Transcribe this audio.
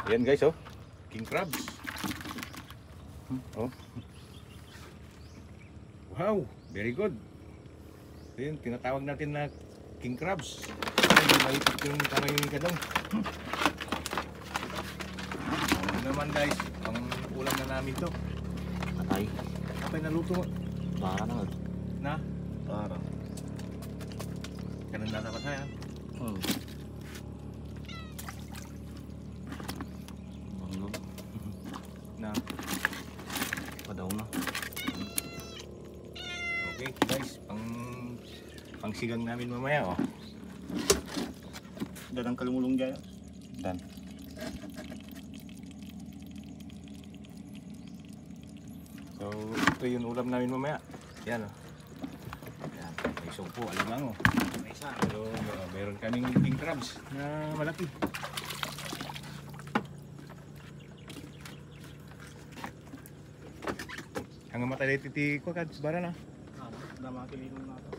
Ayan guys, oh. King crabs. Oh. Wow, very good. Ayan, tinatawag natin na king crabs. Ay, malipit yung kamay ni Kadong. Ano naman guys, pang ulam na namin to. Patay. Kapay naluto mo. Para na. Na? Para. Ganun na dapat na yan. Banglog. Na. Padaw na. Okay guys, pang sigang namin mamaya, oh. Dan ang kalumulong dyan. Dan. So, ito yung ulam namin mamaya. Yan, oh. Yan, may sumpo, alamang, oh. May isa. Pero meron kaming king crabs na malaki. Hanggang matay titi ko kad bara na. Dama kilino na ito.